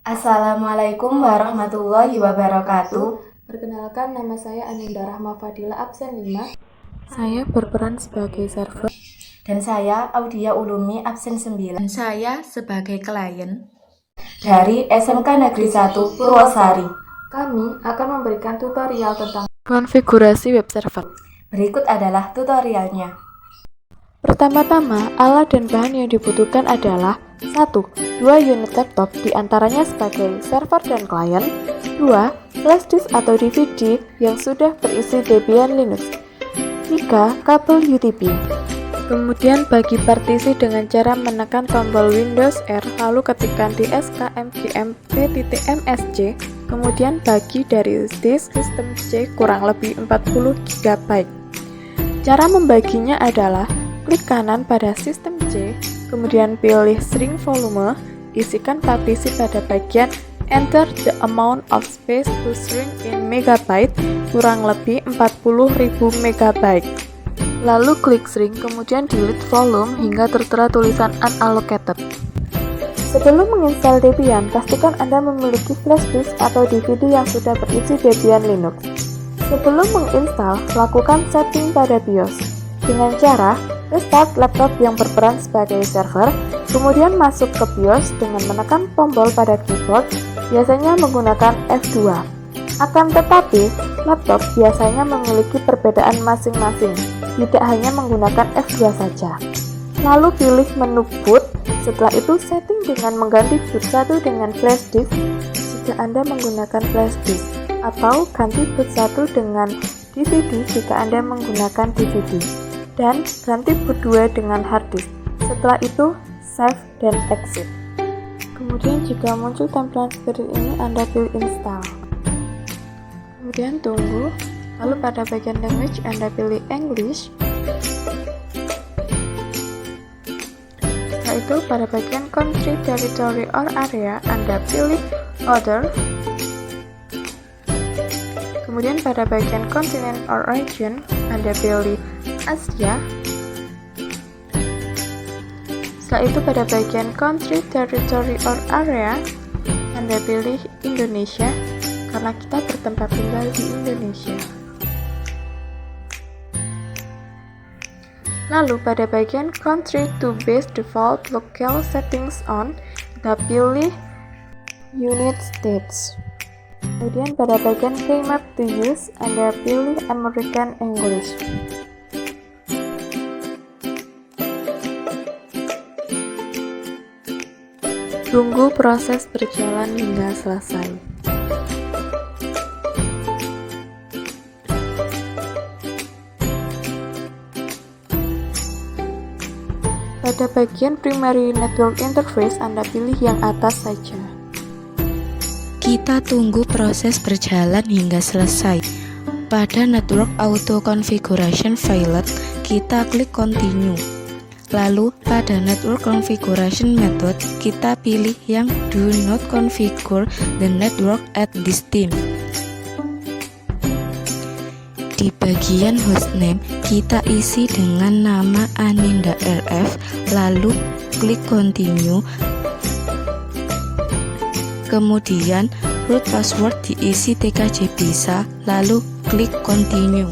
Assalamualaikum warahmatullahi wabarakatuh. Perkenalkan, nama saya Aninda Rahma Fadila, absen 5. Saya berperan sebagai server. Dan saya Audia Ulumi, absen 9. Dan saya sebagai klien dari SMK Negeri 1 Purwosari. Kami akan memberikan tutorial tentang konfigurasi web server. Berikut adalah tutorialnya. Pertama-tama, alat dan bahan yang dibutuhkan adalah 1. 2 unit laptop diantaranya sebagai server dan klien. 2. Flash disk atau DVD yang sudah berisi Debian Linux. 3. Kabel UTP. Kemudian bagi partisi dengan cara menekan tombol Windows R lalu ketikkan dskmgmp.msc, kemudian bagi dari disk sistem C kurang lebih 40 GB. Cara membaginya adalah klik kanan pada sistem C, kemudian pilih string volume, isikan partisi pada bagian enter the amount of space to shrink in megabyte kurang lebih 40.000 megabyte. Lalu klik shrink, kemudian delete volume hingga tertera tulisan unallocated. Sebelum menginstal Debian, pastikan Anda memiliki flash disk atau DVD yang sudah berisi Debian Linux. Sebelum menginstal, lakukan setting pada BIOS dengan cara restart laptop yang berperan sebagai server, kemudian masuk ke BIOS dengan menekan tombol pada keyboard, biasanya menggunakan F2. Akan tetapi, laptop biasanya memiliki perbedaan masing-masing, tidak hanya menggunakan F2 saja. Lalu pilih menu boot, setelah itu setting dengan mengganti boot 1 dengan flash disk jika Anda menggunakan flash disk, atau ganti boot 1 dengan DVD jika Anda menggunakan DVD, dan ganti boot 2 dengan hard disk. Setelah itu, save dan exit. Kemudian jika muncul tampilan seperti ini, Anda pilih install. Kemudian tunggu, lalu pada bagian language Anda pilih English. Setelah itu pada bagian country, territory, or area Anda pilih other. Kemudian pada bagian continent or region Anda pilih Asia. Setelah itu pada bagian country, territory, or area Anda pilih Indonesia, karena kita bertempat tinggal di Indonesia. Lalu pada bagian country to base default local settings on, kita pilih United States. Kemudian pada bagian climate to use, Anda pilih American English. Tunggu proses berjalan hingga selesai. Pada bagian primary network interface, Anda pilih yang atas saja. kita tunggu proses berjalan hingga selesai. Pada network auto configuration failed, kita klik continue. Lalu pada network configuration method, kita pilih yang do not configure the network at this time. Di bagian hostname, kita isi dengan nama Aninda RF, lalu klik continue. Kemudian root password diisi TKJ bisa, lalu klik continue.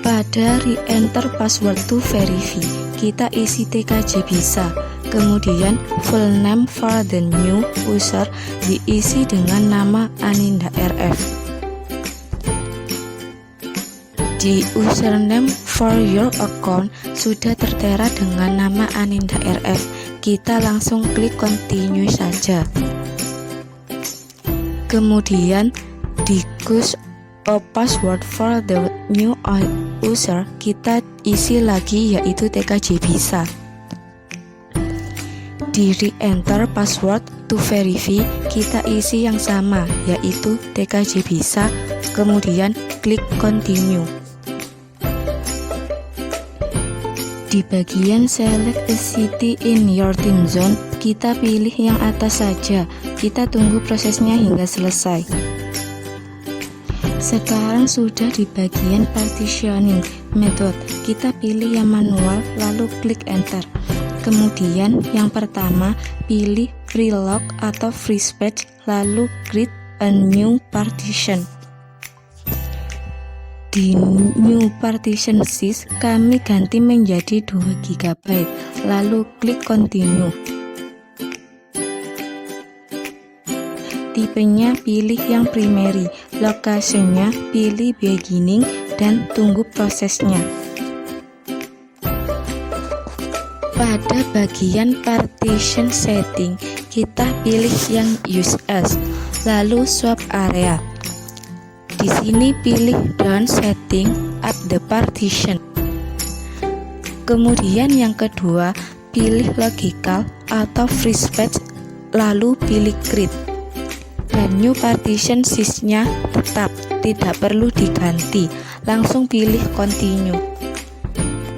Pada re-enter password to verify, kita isi TKJ bisa. Kemudian full name for the new user diisi dengan nama Aninda RF. Di username for your account sudah tertera dengan nama Aninda RF. Kita langsung klik continue saja. Kemudian di choose a password for the new user, kita isi lagi yaitu TKJ bisa. Di re-enter password to verify, kita isi yang sama yaitu TKJ bisa, kemudian klik continue. Di bagian select a city in your time zone, kita pilih yang atas saja. Kita tunggu prosesnya hingga selesai. Sekarang sudah di bagian partitioning method, kita pilih yang manual lalu klik enter. Kemudian yang pertama pilih freelog atau free space, lalu create a new partition. Di new partition sys kami ganti menjadi 2 GB, lalu klik continue. Tipenya pilih yang primary, lokasinya pilih beginning dan tunggu prosesnya. Pada bagian partition setting, kita pilih yang use as, lalu swap area. Di sini pilih down setting up the partition. Kemudian yang kedua, pilih logical atau free space, lalu pilih create. Dan new partition sys-nya tetap, tidak perlu diganti. Langsung pilih continue.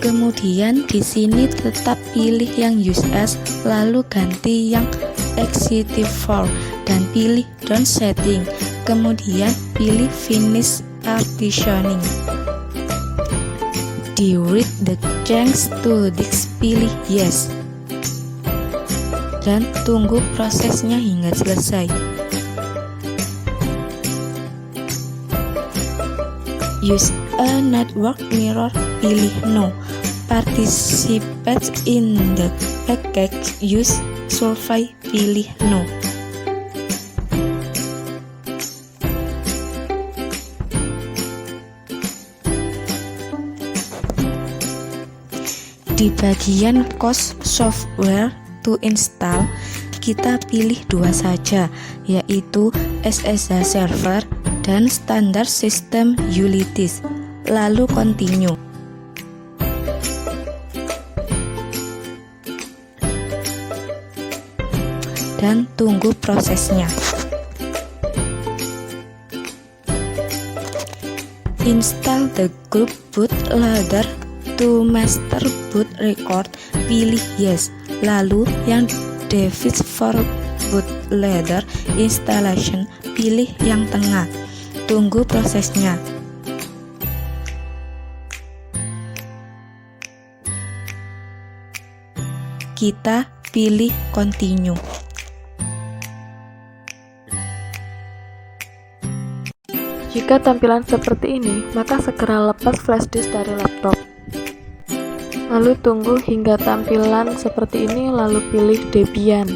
Kemudian di sini tetap pilih yang use as, lalu ganti yang ext4 dan pilih down setting. Kemudian pilih finish partitioning. Di read the change to disk pilih yes. Dan tunggu prosesnya hingga selesai. Use a network mirror pilih no. Participate in the package use survey pilih no. Di bagian cost software to install, kita pilih 2 saja, yaitu SSH server dan standar system utilities, lalu continue. Dan tunggu prosesnya. Install the group bootloader to master boot record pilih yes, lalu yang device for bootloader installation pilih yang tengah. Tunggu prosesnya. Kita pilih continue. Jika tampilan seperti ini, maka segera lepas flash disk dari laptop. Lalu tunggu hingga tampilan seperti ini, lalu pilih Debian.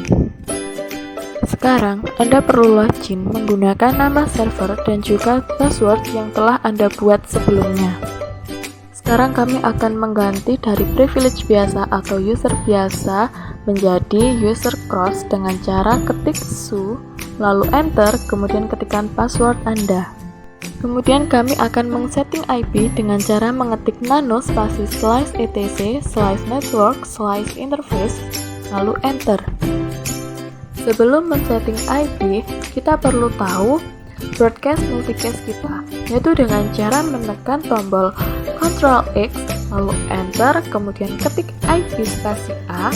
Sekarang, Anda perlu login menggunakan nama server dan juga password yang telah Anda buat sebelumnya. Sekarang kami akan mengganti dari privilege biasa atau user biasa menjadi user cross dengan cara ketik su, lalu enter, kemudian ketikkan password Anda. Kemudian kami akan mengsetting IP dengan cara mengetik nano spasi slice etc slice network slice interface, lalu enter. Sebelum men-setting IP, kita perlu tahu broadcast multicast kita, yaitu dengan cara menekan tombol Ctrl X, lalu enter, kemudian ketik IP spasi A.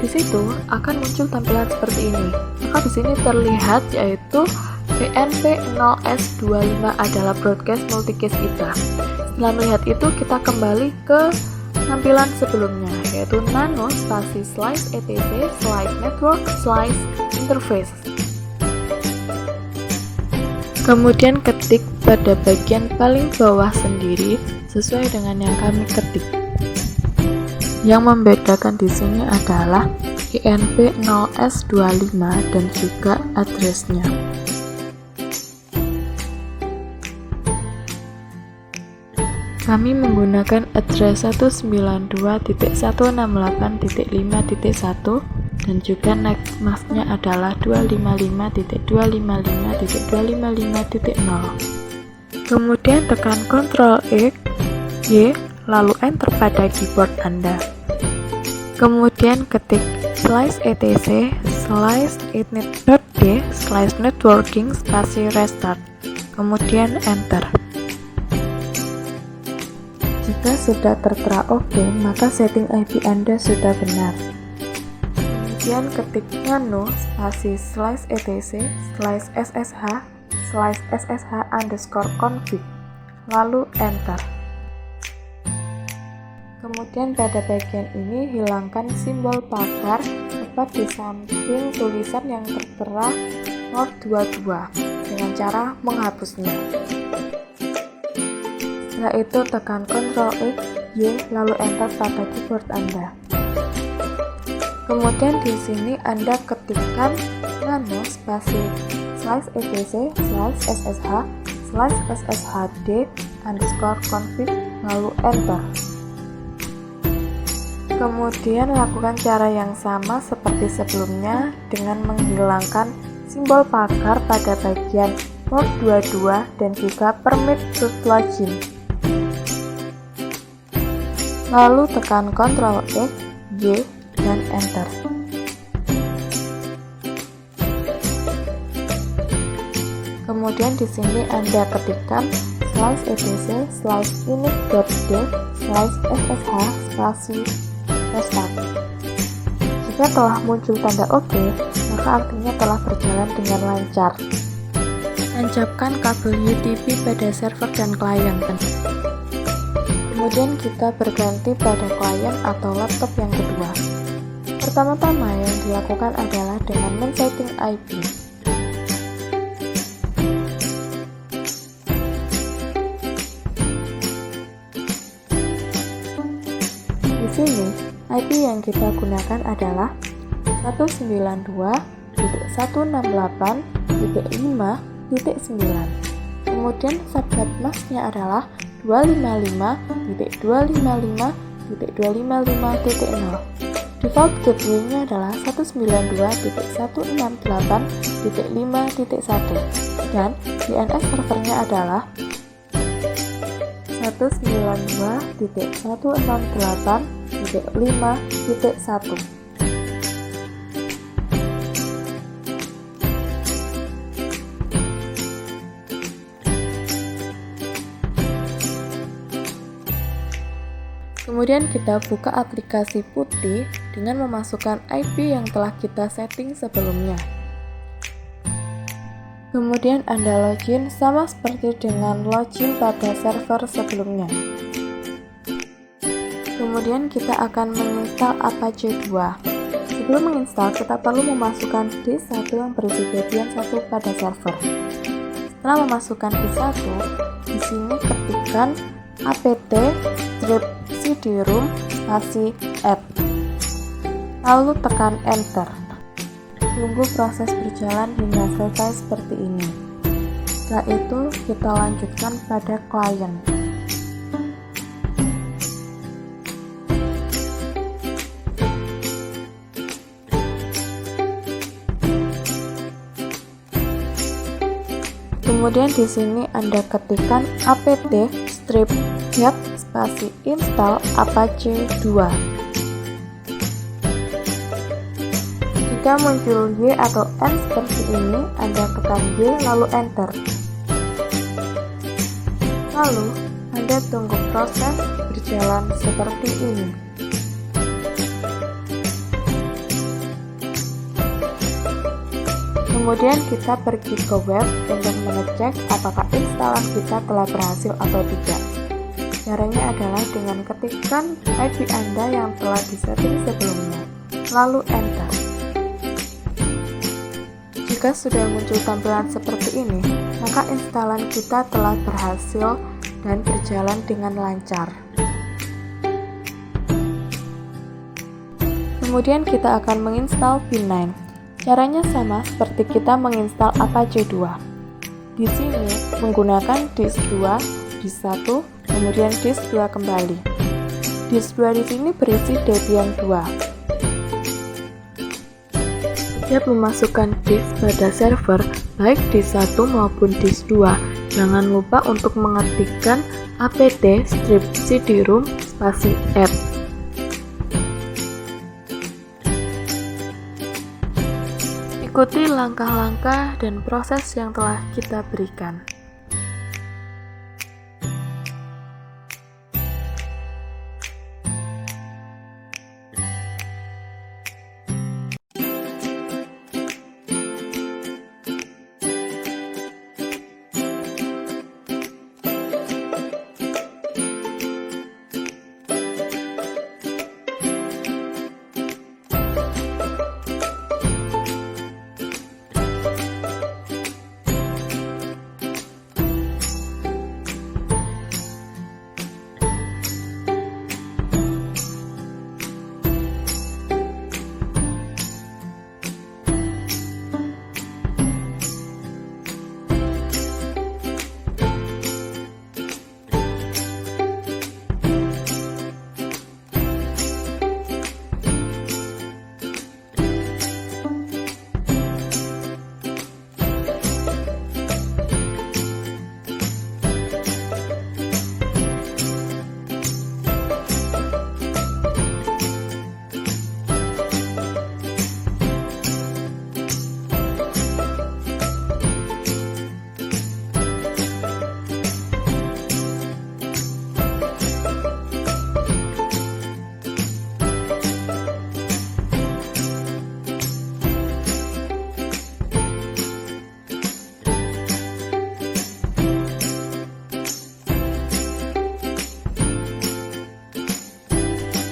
Di situ akan muncul tampilan seperti ini. Maka di sini terlihat yaitu PNP0S25 adalah broadcast multicast kita. Setelah melihat itu, kita kembali ke tampilan sebelumnya, yaitu nano spasi slice etc slice network slice interface. Kemudian ketik pada bagian paling bawah sendiri sesuai dengan yang kami ketik. Yang membedakan di sini adalah INP0S25 dan juga address-nya. Kami menggunakan address 192.168.5.1 dan juga next mask-nya adalah 255.255.255.0. Kemudian tekan Ctrl X, Y, lalu enter pada keyboard Anda. Kemudian ketik slice etc slice etnet.d slice networking spasi restart. Kemudian enter. Jika sudah tertera OK, maka setting IP Anda sudah benar. Kemudian ketik nano spasi slice etc slice ssh slice ssh underscore config, lalu enter. Kemudian pada bagian ini hilangkan simbol pagar tepat di samping tulisan yang tertera port 22 dengan cara menghapusnya. Setelah itu tekan Ctrl X, Y, lalu Enter pada keyboard Anda. Kemudian di sini Anda ketikkan nano spasi /etc/ssh/sshd_config lalu Enter. Kemudian lakukan cara yang sama seperti sebelumnya dengan menghilangkan simbol pagar pada bagian port 22 dan juga permit root login. Lalu tekan Ctrl X, Y, dan Enter. Kemudian di sini Anda ketikkan /etc/init.d/ssh/restart. Jika telah muncul tanda OK, maka artinya telah berjalan dengan lancar. Tancapkan kabel UTP pada server dan klien. Kemudian kita berganti pada klien atau laptop yang kedua. Pertama-tama yang dilakukan adalah dengan men-setting IP. Di sini, IP yang kita gunakan adalah 192.168.5.9. Kemudian subnet masknya adalah 255.255.255.0. Default gateway-nya adalah 192.168.5.1 dan DNS servernya adalah 192.168.5.1. Kemudian kita buka aplikasi Putih dengan memasukkan IP yang telah kita setting sebelumnya. Kemudian Anda login sama seperti dengan login pada server sebelumnya. Kemudian kita akan menginstal Apache 2. Sebelum menginstal, kita perlu memasukkan disk 1 yang berisi bagian 1 pada server. Setelah memasukkan disk 1, di sini ketikkan apt-cd-rom /app. Lalu tekan Enter. Tunggu proses berjalan hingga selesai seperti ini. Setelah itu, kita lanjutkan pada klien. Kemudian di sini Anda ketikkan apt-get install Apache 2. Jika muncul Y atau N seperti ini, Anda tekan Y lalu Enter. Lalu, Anda tunggu proses berjalan seperti ini. Kemudian kita pergi ke web untuk mengecek apakah instalan kita telah berhasil atau tidak. Caranya adalah dengan ketikkan IP Anda yang telah disetting sebelumnya, lalu Enter. Jika sudah muncul tampilan seperti ini, maka instalan kita telah berhasil dan berjalan dengan lancar. Kemudian kita akan menginstal V9. Caranya sama seperti kita menginstal Apache 2. Di sini menggunakan disk 2, disk 1, kemudian disk 2 kembali. Disk 2 di sini berisi Debian 2. Setiap memasukkan disk pada server, baik disk 1 maupun disk 2, jangan lupa untuk mengetikkan apt-cd-rom /app. Ikuti langkah-langkah dan proses yang telah kita berikan.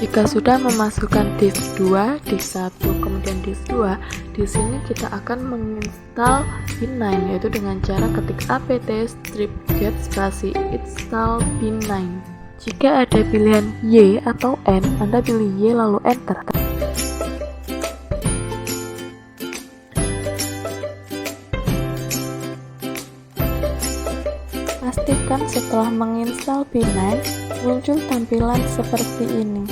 Jika sudah memasukkan disk 2, disk 1, kemudian disk 2, di sini kita akan menginstal bin9, yaitu dengan cara ketik apt strip-get spasi install bin9. Jika ada pilihan Y atau N, Anda pilih Y lalu enter. Pastikan setelah menginstal bin9 muncul tampilan seperti ini.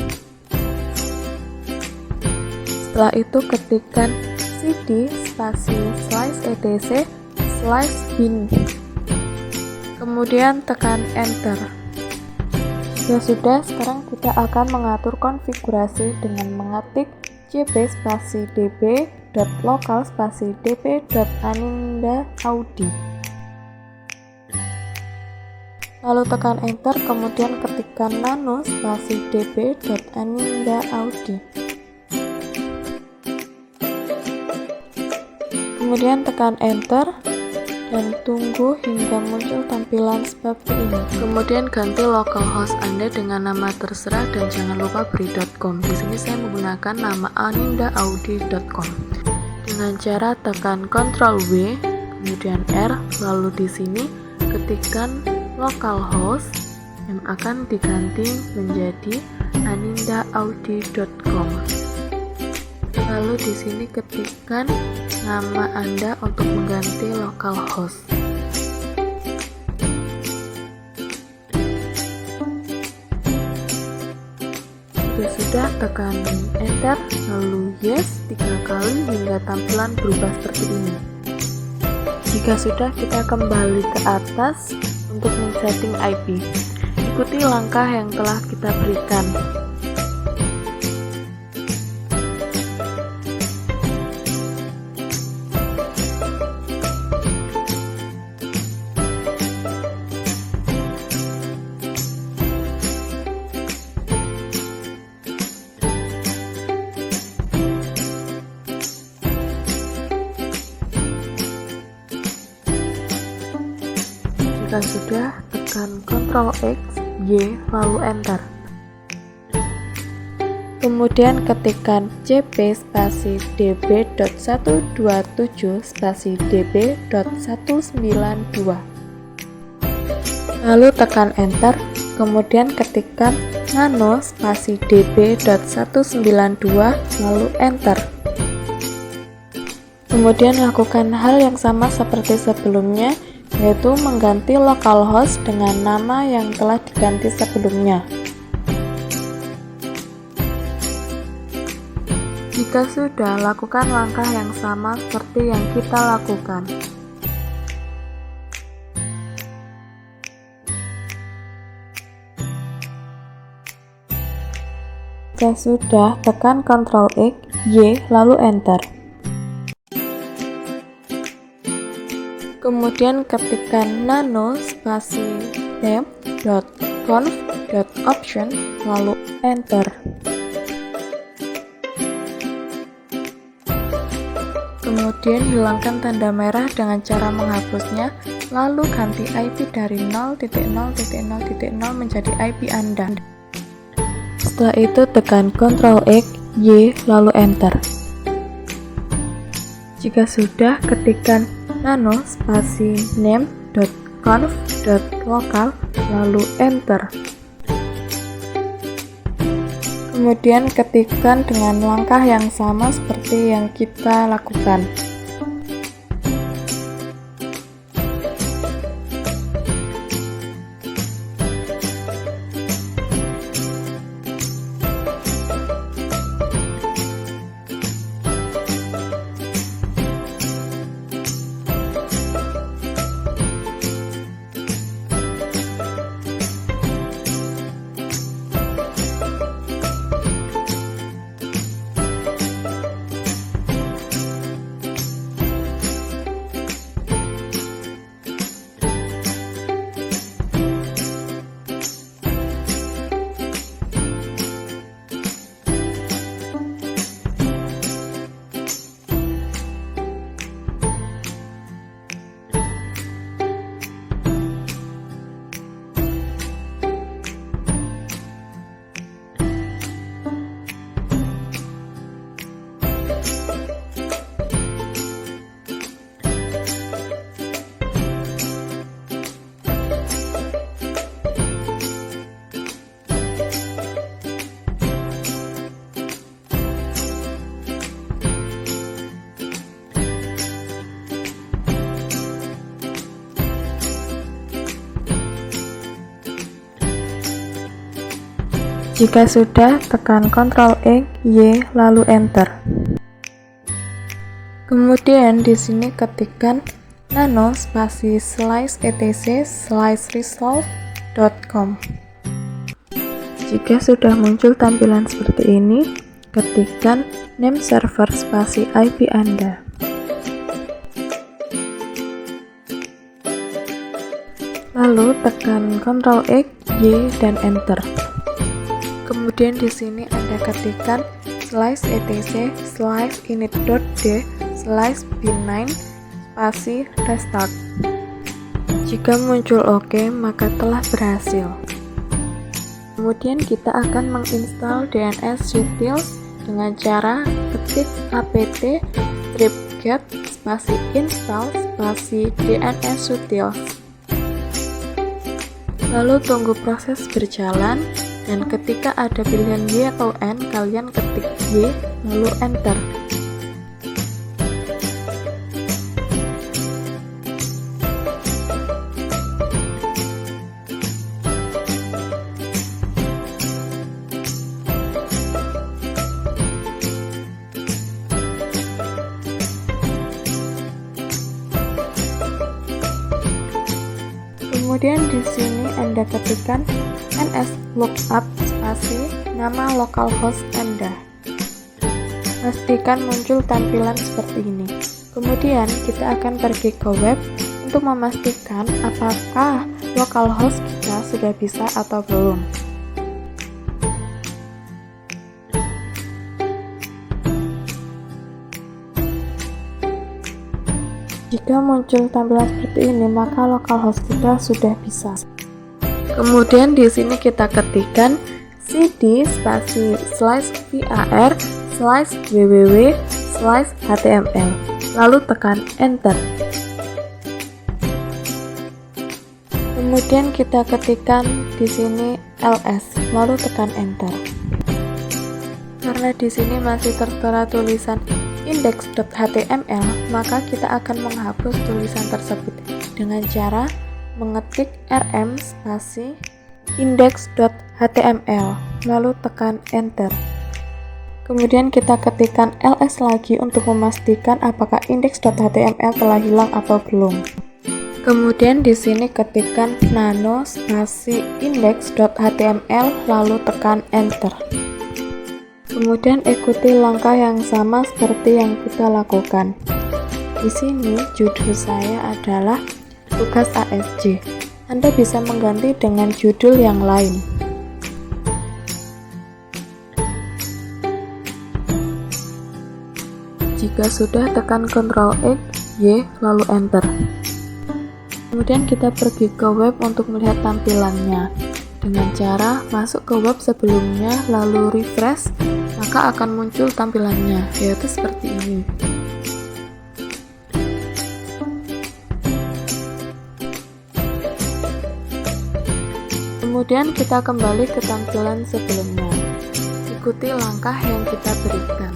Setelah itu ketikkan cd spasi slice etc slice bin, kemudian tekan enter. Jika sudah, sekarang kita akan mengatur konfigurasi dengan mengetik cp spasi db.local spasi db.aninda.audi. Lalu tekan enter, kemudian ketikkan nano spasi db.aninda.audi. Kemudian tekan enter dan tunggu hingga muncul tampilan seperti ini. Kemudian ganti localhost Anda dengan nama terserah dan jangan lupa beri .com. Di sini saya menggunakan nama aninda.audi.com. Dengan cara tekan Ctrl W, kemudian R, lalu di sini ketikkan localhost yang akan diganti menjadi aninda.audi.com. Lalu di sini ketikkan nama Anda untuk mengganti localhost. Jika sudah, tekan enter lalu yes 3 kali hingga tampilan berubah seperti ini. Jika sudah, kita kembali ke atas untuk men-setting IP. Ikuti langkah yang telah kita berikan. Jika sudah, tekan Ctrl X, Y, lalu enter. Kemudian ketikkan cp spasi db.127 spasi db.192. Lalu tekan enter, kemudian ketikkan nano spasi db.192 lalu enter. Kemudian lakukan hal yang sama seperti sebelumnya, yaitu mengganti localhost dengan nama yang telah diganti sebelumnya. Jika sudah, lakukan langkah yang sama seperti yang kita lakukan. Jika sudah, tekan Ctrl X, Y, lalu enter. Kemudian ketikkan nano spasi temp.conf.option lalu enter. Kemudian hilangkan tanda merah dengan cara menghapusnya, lalu ganti IP dari 0.0.0.0 menjadi IP Anda. Setelah itu tekan Ctrl X, Y, lalu enter. Jika sudah, ketikkan nano spasi name.conf.local lalu enter. Kemudian ketikkan dengan langkah yang sama seperti yang kita lakukan. Jika sudah, tekan Ctrl X, Y, lalu Enter. Kemudian di sini ketikkan nano spasi slice etc slice resolve.com. Jika sudah muncul tampilan seperti ini, ketikkan name server spasi IP Anda. Lalu tekan Ctrl X, Y, dan Enter. Kemudian di sini Anda ketikkan slice etc slice init.d slice bin9 spasi restart. Jika muncul OK, maka telah berhasil. Kemudian kita akan menginstal DNS utils dengan cara ketik apt stripget spasi install spasi DNS utils. Lalu tunggu proses berjalan, dan ketika ada pilihan Y atau N, kalian ketik Y lalu Enter. Kemudian di sini Anda ketikkan nslookup spasi nama localhost Anda. Pastikan muncul tampilan seperti ini. Kemudian kita akan pergi ke web untuk memastikan apakah localhost kita sudah bisa atau belum. Jika muncul tampilan seperti ini, maka localhost kita sudah bisa. Kemudian di sini kita ketikkan cd spasi slice var slice www slice html, lalu tekan Enter. Kemudian kita ketikkan di sini ls, lalu tekan Enter. Karena di sini masih tertera tulisan index.html, maka kita akan menghapus tulisan tersebut dengan cara mengetik rm spasi index.html, lalu tekan Enter. Kemudian kita ketikkan ls lagi untuk memastikan apakah index.html telah hilang atau belum. Kemudian di sini ketikkan nano spasi index.html, lalu tekan Enter. Kemudian ikuti langkah yang sama seperti yang kita lakukan. Di sini judul saya adalah tugas ASJ. Anda bisa mengganti dengan judul yang lain. Jika sudah, tekan Ctrl X, Y, lalu Enter. Kemudian kita pergi ke web untuk melihat tampilannya. Dengan cara masuk ke web sebelumnya lalu refresh, maka akan muncul tampilannya, yaitu seperti ini. Kemudian kita kembali ke tampilan sebelumnya. Ikuti langkah yang kita berikan.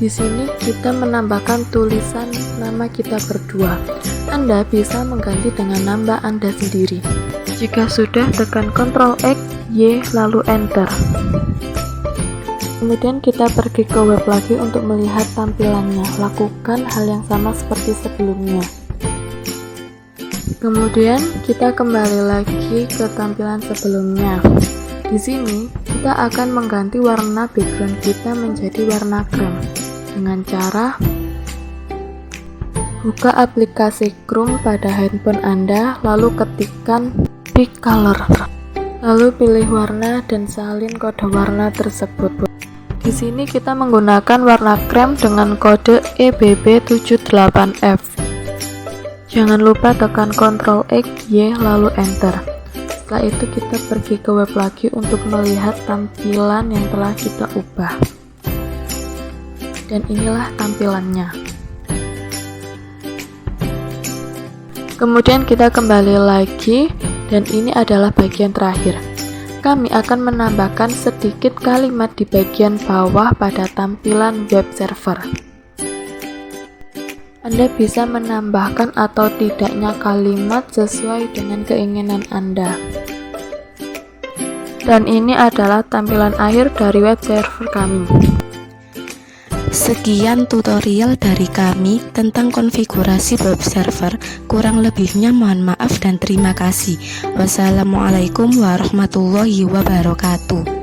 Di sini kita menambahkan tulisan nama kita berdua. Anda bisa mengganti dengan nama Anda sendiri. Jika sudah, tekan Ctrl X, Y, lalu Enter. Kemudian kita pergi ke web lagi untuk melihat tampilannya. Lakukan hal yang sama seperti sebelumnya. Kemudian kita kembali lagi ke tampilan sebelumnya. Di sini kita akan mengganti warna background kita menjadi warna krem dengan cara buka aplikasi Chrome pada handphone Anda, lalu ketikkan Pick Color, lalu pilih warna dan salin kode warna tersebut. Di sini kita menggunakan warna krem dengan kode EBB78F. Jangan lupa tekan Ctrl X, Y, lalu Enter. Setelah itu kita pergi ke web lagi untuk melihat tampilan yang telah kita ubah. Dan inilah tampilannya. Kemudian kita kembali lagi, dan ini adalah bagian terakhir. Kami akan menambahkan sedikit kalimat di bagian bawah pada tampilan web server. Anda bisa menambahkan atau tidaknya kalimat sesuai dengan keinginan Anda. Dan ini adalah tampilan akhir dari web server kami. Sekian tutorial dari kami tentang konfigurasi web server. Kurang lebihnya mohon maaf dan terima kasih. Wassalamualaikum warahmatullahi wabarakatuh.